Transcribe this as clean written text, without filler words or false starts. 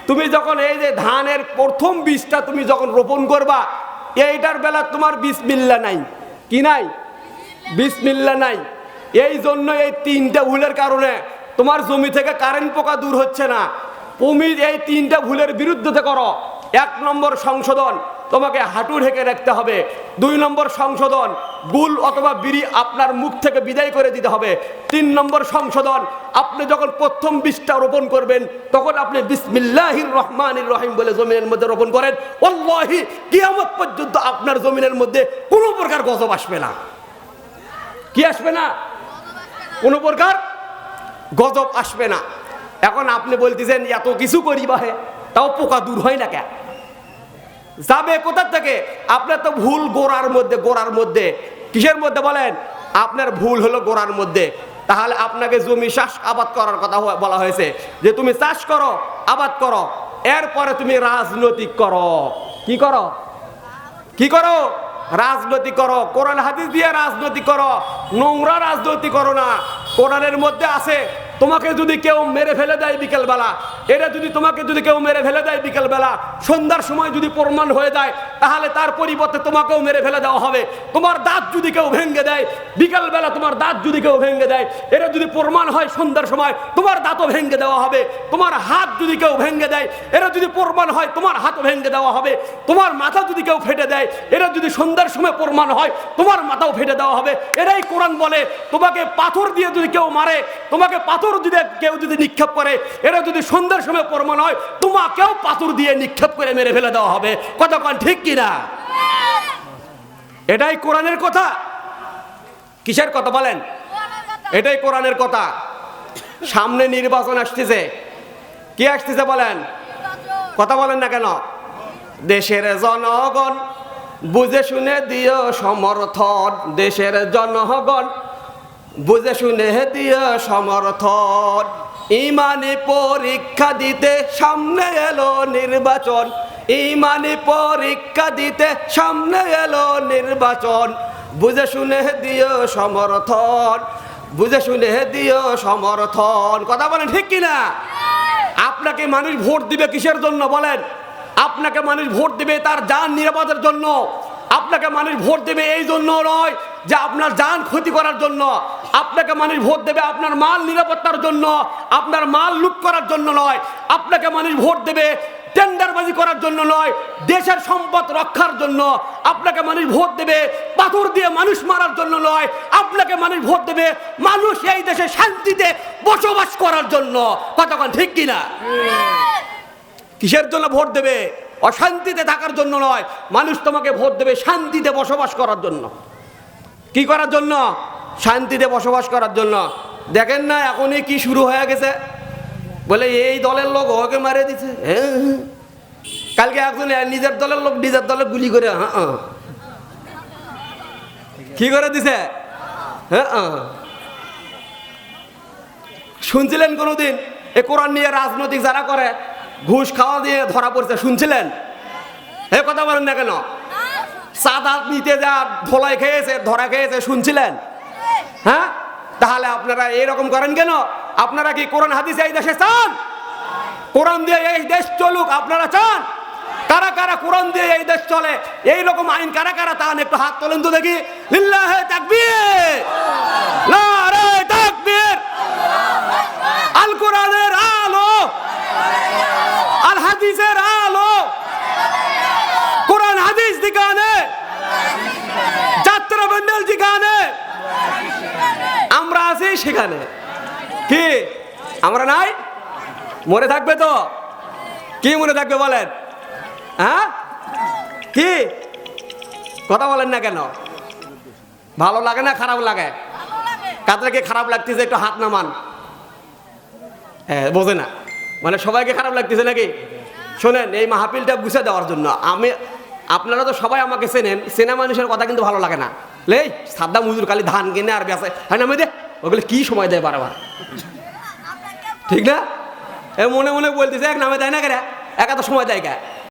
তুমি যখন এই যে ধানের প্রথম বীজটা তুমি যখন রোপণ করবা, এইটার বেলা তোমার বিসমিল্লাহ নাই। কি নাই? বিসমিল্লাহ নাই। এই জন্য এই তিনটা ভুলের কারণে তোমার জমি থেকে কারেন্ট পোকা দূর হচ্ছে না। তুমি এই তিনটা ভুলের বিরুদ্ধে করো। 1 নম্বর সংশোধন, তোমাকে হাঁটু ঢেকে রাখতে হবে। 2 নম্বর সংশোধন, গুল অথবা বিড়ি আপনার মুখ থেকে বিদায় করে দিতে হবে। 3 নম্বর সংশোধন, আপনি যখন প্রথম বীজটা রোপণ করবেন তখন আপনি বিসমিল্লাহির রহমানির রহিম বলে জমিনের মধ্যে রোপণ করেন। ওয়াল্লাহি কিয়ামত পর্যন্ত আপনার জমিনের মধ্যে কোনো প্রকার গজব আসবে না। কি আসবে না? কোনো প্রকার গজব আসবে না। এখন আপনি বলতেছেন এত কিছু করি বাহে, তাও পোকা দূর হয় না কেন? যাবে কোথা থেকে? আপনার তো ভুল গোড়ার মধ্যে। কিসের মধ্যে বলেন? আপনার ভুল হলো গোড়ার মধ্যে। তাহলে আপনাকে জমি চাষ আবাদ করার কথা বলা হয়েছে যে তুমি চাষ করো, আবাদ করো, এরপরে তুমি রাজনৈতিক করো। কি করো? কি করো? রাজনীতি করো। কোরআন হাদিস দিয়ে রাজনীতি করো, নোংরা রাজনীতি করো না। কোরআনের মধ্যে আছে তোমাকে যদি কেউ মেরে ফেলে দেয় বিকেলবেলা, এটা যদি তোমাকে যদি কেউ মেরে ফেলে দেয় বিকেলবেলা, সন্ধ্যার সময় যদি প্রমাণ হয়ে যায়, তাহলে তার পরিবর্তে তোমাকেও মেরে ফেলে দেওয়া হবে। তোমার দাঁত যদি কেউ ভেঙে দেয় বিকেলবেলা, তোমার দাঁত যদি কেউ ভেঙে দেয়, এটা যদি প্রমাণ হয় সন্ধ্যার সময়, তোমার দাঁতও ভেঙে দেওয়া হবে। তোমার হাত যদি কেউ ভেঙে দেয়, এটা যদি প্রমাণ হয়, তোমার হাতও ভেঙে দেওয়া হবে। তোমার মাথা যদি কেউ ফেটে দেয়, এটা যদি সন্ধ্যার সময় প্রমাণ হয়, তোমার মাথাও ফেটে দেওয়া হবে। এটাই কোরআন বলে। তোমাকে পাথর দিয়ে যদি কেউ মারে, তোমাকে পাথর যদি কেউ যদি নিক্ষেপ করে, এটা যদি সন্ধ্যার সময় প্রমাণ হয়, তোমাকেও পাথর দিয়ে নিক্ষেপ করে মেরে ফেলে দেওয়া হবে। কতক্ষণ ঠিক কিনা? এটাই কোরআনের কথা। কিসের কথা বলেন? এটাই কোরআনের কথা। সামনে নির্বাচন আসতেছে। কি আসতেছে বলেন? কথা বলেন না কেন? দেশের জনগণ বুঝে শুনে দিও সমর্থন। দেশের জনগণ বুঝে শুনে দিও সমর্থন। ইমানি পরীক্ষা দিতে সামনে এলো নির্বাচন। ইমানি পরীক্ষা দিতে সামনে এলো নির্বাচন। বুঝে শুনে দিও সমর্থন। বুঝে শুনে দিও সমর্থন। কথা বলেন ঠিক কিনা? আপনাকে মানুষ ভোট দিবে কিসের জন্য বলেন? আপনাকে মানুষ ভোট দিবে তার জান নিরাপদের জন্য। আপনাকে মানুষ ভোট দেবে এই জন্য নয় যে আপনার জান ক্ষতি করার জন্য। আপনাকে মানুষ ভোট দেবে আপনার মাল নিরাপত্তার জন্য, আপনার মাল লুট করার জন্য নয়। আপনাকে মানুষ ভোট দেবে টেন্ডারবাজি করার জন্য নয়, দেশের সম্পদ রক্ষার জন্য। আপনাকে মানুষ ভোট দেবে পাথর দিয়ে মানুষ মারার জন্য নয়। আপনাকে মানুষ ভোট দেবে মানুষ এই দেশে শান্তিতে বসবাস করার জন্য। কতক্ষণ ঠিক কিনা? কিসের জন্য ভোট দেবে? অশান্তিতে থাকার জন্য নয়। মানুষ তোমাকে ভোট দেবে শান্তিতে বসবাস করার জন্য। কি করার জন্য? শান্তিতে বসবাস করার জন্য। দেখেন না এখনই কি শুরু হয়ে গেছে, বলে এই দলের লোক ওকে মারে দিছে। কালকে একজন নিজের দলের লোক নিজের দলে গুলি করে কি করে দিছে? শুনছিলেন কোনোদিন এ কোরআন নিয়ে রাজনৈতিক যারা করে ঘুষ খাওয়া দিয়ে ধরা পড়ছে? শুনছিলেন? এ কথা বলেন না কেন? চাঁদা নিতে যা ধোলাই খেয়েছে, ধরা খেয়েছে, শুনছিলেন? হ্যাঁ, তাহলে আপনারা এরকম করেন কেন? আপনারা কি কোরআন হাদিস এই দেশে চান? কোরআন দিয়ে এই দেশ চলুক আপনারা চান? কারা কারা কোরআন দিয়ে এই দেশ চলে, এই রকম আইন কারা কারা চান? একটু হাত তোলেন তো দেখি। লিল্লাহে তাকবীর, নারে তাকবীর। আল কোরআনের আলো, আল হাদিসের আলো, কোরআন হাদিস দিকানে, যাত্রা মন্ডল দিকানে আমরা আছি সেখানে। কি আমরা নাই? মনে থাকবে তো? কি মনে থাকবে বলেন? হ্যাঁ, কি কথা বলেন না কেন? ভালো লাগে না খারাপ লাগে? কাদেরকে খারাপ লাগতেছে একটু হাত নামান। হ্যাঁ, বোঝে না মানে সবাইকে খারাপ লাগতেছে নাকি? শোনেন, এই মাহফিলটা গুছিয়ে দেওয়ার জন্য আপনারা তো সবাই আমাকে চেনেন। চেনা মানুষের কথা কিন্তু ভালো লাগে না। লে সাদ্দাম হুজুর খালি ধান কিনে আর বেঁচে, হ্যাঁ নামে দে, ওগুলো কি সময় দেয় বারবার, ঠিক না? এ মনে মনে বলতেছে এক নামে দেয় না কেন, একা তো সময় দেয় কে?